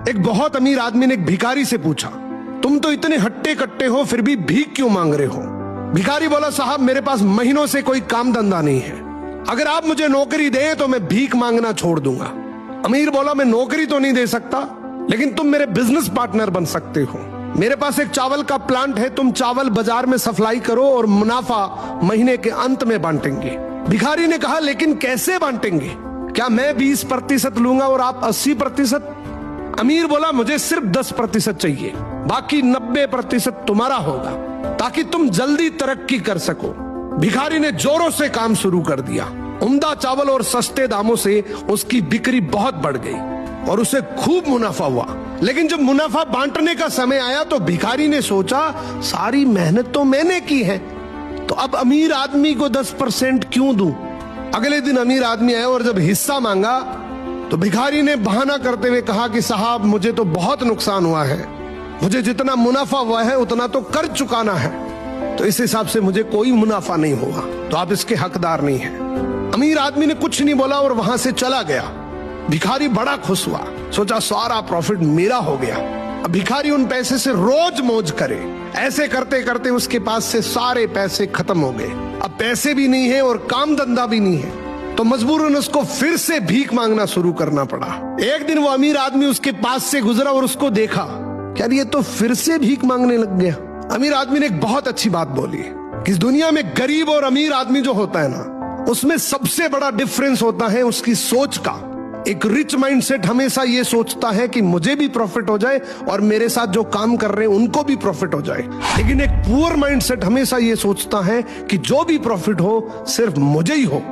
एक बहुत अमीर आदमी ने एक भिखारी से पूछा, तुम तो इतने हट्टे कट्टे हो फिर भी भीख क्यों मांग रहे हो? भिखारी बोला, साहब मेरे पास महीनों से कोई काम धंधा नहीं है, अगर आप मुझे नौकरी दें तो मैं भीख मांगना छोड़ दूंगा। अमीर बोला, मैं नौकरी तो नहीं दे सकता, लेकिन तुम मेरे बिजनेस पार्टनर बन सकते हो। मेरे पास एक चावल का प्लांट है, तुम चावल बाजार में सप्लाई करो और मुनाफा महीने के अंत में बांटेंगे। भिखारी ने कहा, लेकिन कैसे बांटेंगे? क्या मैं 20% लूंगा और आप 80%? अमीर बोला, मुझे सिर्फ 10% चाहिए, बाकी 90% तुम्हारा होगा, ताकि तुम जल्दी तरक्की कर सको। भिखारी ने जोरों से काम शुरू कर दिया। उम्दा चावल और सस्ते दामों से उसकी बिक्री बहुत बढ़ गई और उसे खूब मुनाफा हुआ। लेकिन जब मुनाफा बांटने का समय आया तो भिखारी ने सोचा, सारी मेहनत तो मैंने की है, तो अब अमीर आदमी को 10% क्यों दूं? अगले दिन अमीर आदमी आया और जब हिस्सा मांगा तो भिखारी ने बहाना करते हुए कहा कि साहब मुझे तो बहुत नुकसान हुआ है, मुझे जितना मुनाफा हुआ है उतना तो कर चुकाना है, तो इस हिसाब से मुझे कोई मुनाफा नहीं हुआ, तो आप इसके हकदार नहीं हैं। अमीर आदमी ने कुछ नहीं बोला और वहां से चला गया। भिखारी बड़ा खुश हुआ, सोचा सारा प्रॉफिट मेरा हो गया। अब भिखारी उन पैसे से रोज मौज करे। ऐसे करते करते उसके पास से सारे पैसे खत्म हो गए। अब पैसे भी नहीं है और काम धंधा भी नहीं है, तो मजबूरन उसको फिर से भीख मांगना शुरू करना पड़ा। एक दिन वो अमीर आदमी उसके पास से गुजरा और उसको देखा, क्या ये तो फिर से भीख मांगने लग गया। अमीर आदमी ने एक बहुत अच्छी बात बोली कि इस दुनिया में गरीब और अमीर आदमी जो होता है ना, उसमें सबसे बड़ा डिफरेंस होता है उसकी सोच का। एक रिच माइंडसेट हमेशा ये सोचता है कि मुझे भी प्रॉफिट हो जाए और मेरे साथ जो काम कर रहे हैं उनको भी प्रॉफिट हो जाए, लेकिन एक पुअर माइंडसेट हमेशा ये सोचता है कि जो भी प्रॉफिट हो सिर्फ मुझे ही हो।